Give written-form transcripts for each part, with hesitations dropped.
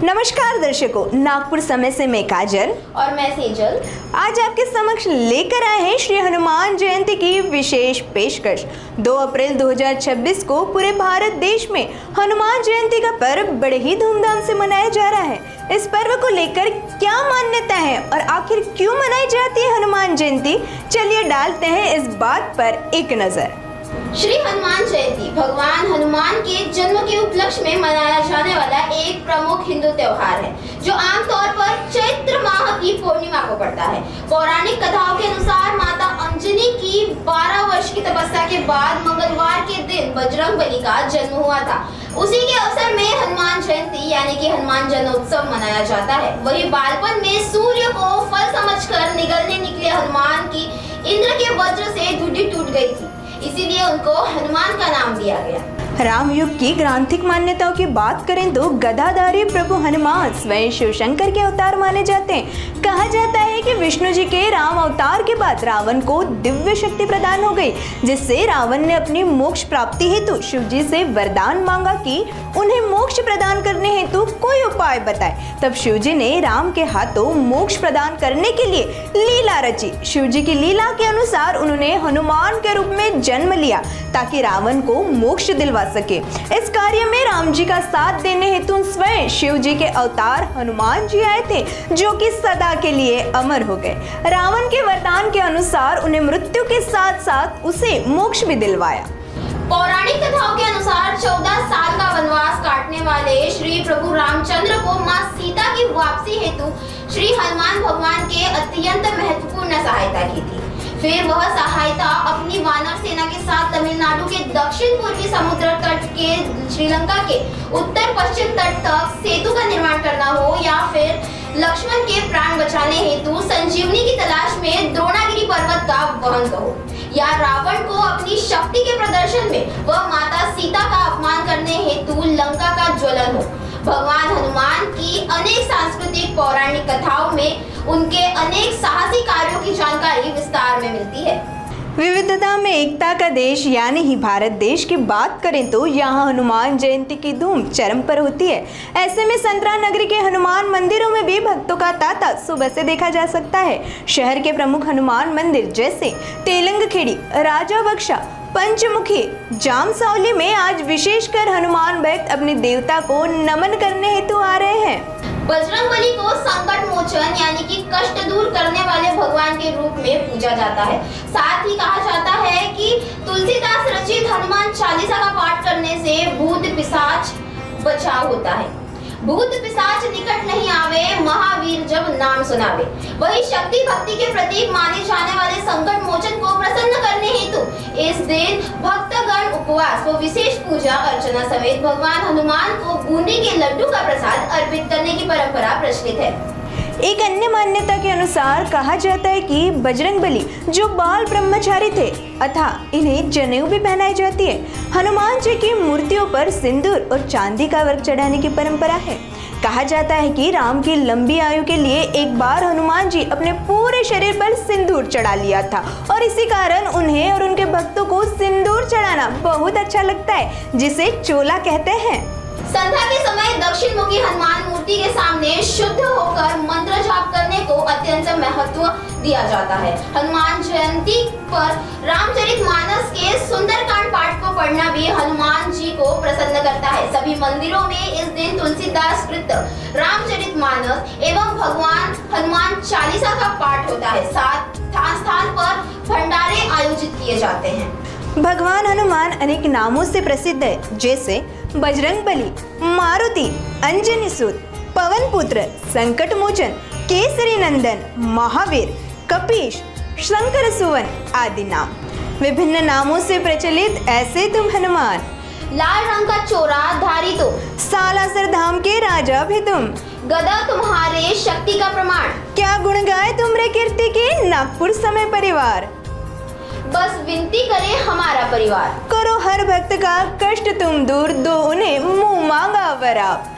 नमस्कार दर्शकों, नागपुर समय से मैं काजल और मैं सेजल आज आपके समक्ष लेकर आए हैं श्री हनुमान जयंती की विशेष पेशकश। 2 अप्रैल 2026 को पूरे भारत देश में हनुमान जयंती का पर्व बड़े ही धूमधाम से मनाया जा रहा है। इस पर्व को लेकर क्या मान्यता है और आखिर क्यों मनाई जाती है हनुमान जयंती, चलिए डालते हैं इस बात पर एक नजर। श्री हनुमान जयंती भगवान हनुमान के जन्म के उपलक्ष्य में मनाया जाने वाला एक प्रमुख हिंदू त्योहार है, जो आमतौर पर चैत्र माह की पूर्णिमा को पड़ता है। पौराणिक कथाओं के अनुसार माता अंजनी की 12 वर्ष की तपस्या के बाद मंगलवार के दिन बजरंगबली का जन्म हुआ था। उसी के अवसर में हनुमान जयंती यानी कि हनुमान जन्मोत्सव मनाया जाता है। वही बालपन में सूर्य को फल समझकर निकले हनुमान की इंद्र के वज्र से ढूंढी टूट गई थी, इसीलिए उनको हनुमान का नाम दिया गया। राम युग की ग्रांथिक मान्यताओं की बात करें तो गदाधारी प्रभु हनुमान स्वयं शिव शंकर के अवतार माने जाते हैं। कहा जाता है कि विष्णु जी के राम अवतार के बाद रावण को दिव्य शक्ति प्रदान हो गई, जिससे रावण ने अपनी मोक्ष प्राप्ति हेतु शिव जी से वरदान मांगा कि उन्हें मोक्ष प्रदान करने हेतु कोई उपाय बताए। तब शिव जी ने राम के हाथों मोक्ष प्रदान करने के लिए लीला रची। शिव जी की लीला के अनुसार उन्होंने हनुमान के रूप में जन्म लिया ताकि रावण को मोक्ष दिलवा सके। इस कार्य में राम जी का साथ देने हेतु स्वयं शिव जी के अवतार हनुमान जी आए थे, जो कि सदा के लिए अमर हो गए। रावण के वरदान के अनुसार उन्हें मृत्यु के साथ साथ उसे मोक्ष भी दिलवाया। पौराणिक कथाओं के अनुसार 14 साल का वनवास काटने वाले श्री प्रभु रामचंद्र को मां सीता की वापसी हेतु श्री हनुमान भगवान के अत्यंत महत्वपूर्ण सहायता की थी। फिर वह सहायता अपनी वानर सेना के साथ तमिलनाडु के दक्षिण पूर्वी समुद्र तट के श्रीलंका के उत्तर पश्चिम तट तक सेतु का निर्माण करना हो, या फिर लक्ष्मण के प्राण बचाने हेतु संजीवनी की तलाश में द्रोणागिरी पर्वत का वहन कहो, या रावण को अपनी शक्ति के प्रदर्शन में वह माता सीता का अपमान करने हेतु लंका का ज्वलन हो। भगवान हनुमान की अनेक सांस्कृतिक पौराणिक कथाओं में उनके अनेक साहसी कार्यों की जानकारी विस्तार में मिलती है। विविधता में एकता का देश यानी ही भारत देश की बात करें तो यहाँ हनुमान जयंती की धूम चरम पर होती है। ऐसे में संतरा नगरी के हनुमान मंदिरों में भी भक्तों का तांता सुबह से देखा जा सकता है। शहर के प्रमुख हनुमान मंदिर जैसे तेलंगखेड़ी, राजा बख्शा, पंचमुखी, जामसौली में आज विशेषकर हनुमान भक्त अपने देवता को नमन करने हेतु आ रहे हैं। बजरंगबली को संकट मोचन यानी कि कष्ट दूर करने वाले भगवान के रूप में पूजा जाता है। साथ ही कहा जाता है कि तुलसीदास रचित हनुमान चालीसा का पाठ करने से भूत पिशाच बचाव होता है। भूत पिशाच निकट नहीं आवे, महावीर जब नाम सुनावे। वही शक्ति भक्ति के प्रतीक माने जाने वाले संकट मोचन को प्रसन्न करने हेतु इस दिन भक्तगण उपवास व विशेष पूजा अर्चना समेत भगवान हनुमान को बूंदी के लड्डू का प्रसाद अर्पित करने की परंपरा प्रचलित है। एक अन्य मान्यता के अनुसार कहा जाता है कि बजरंगबली जो बाल ब्रह्मचारी थे अतः इन्हें जनेऊ भी पहनाई जाती है। हनुमान जी की मूर्तियों पर सिंदूर और चांदी का वर्क चढ़ाने की परंपरा है। कहा जाता है कि राम की लंबी आयु के लिए एक बार हनुमान जी अपने पूरे शरीर पर सिंदूर चढ़ा लिया था और इसी कारण उन्हें और उनके भक्तों को सिंदूर चढ़ाना बहुत अच्छा लगता है, जिसे चोला कहते हैं। संध्या के समय दक्षिण मुखी हनुमान मूर्ति के सामने शुद्ध होकर मंत्र जाप करने को अत्यंत महत्व दिया जाता है। हनुमान जयंती पर रामचरितमानस के सुंदरकांड पाठ को पढ़ना भी हनुमान जी को प्रसन्न करता है। सभी मंदिरों में इस दिन तुलसीदास कृत रामचरितमानस एवं भगवान हनुमान चालीसा का पाठ होता है। स्थान स्थान पर भंडारे आयोजित किए जाते हैं। भगवान हनुमान अनेक नामों से प्रसिद्ध है, जैसे बजरंगबली, मारुति, अंजनी सूत, पवन पुत्र, संकट मोचन, केसरी नंदन, महावीर, कपीश, शंकर सुवन आदि नाम। विभिन्न नामों से प्रचलित ऐसे तुम हनुमान, लाल रंग का चोरा धारी तो, सालासर धाम के राजा भी तुम, गदा तुम्हारे शक्ति का प्रमाण, क्या गुण गाए तुमरे कीर्ति के नागपुर समय परिवार। बस विनती करे हमारा परिवार, करो हर भक्त का कष्ट तुम दूर, दो उन्हें मुंह मांगा वराप।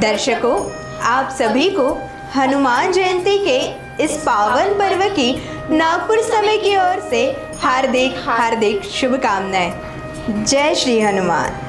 दर्शकों, आप सभी को हनुमान जयंती के इस पावन पर्व की नागपुर समय की ओर से हार्दिक हार्दिक शुभकामनाएं। जय श्री हनुमान।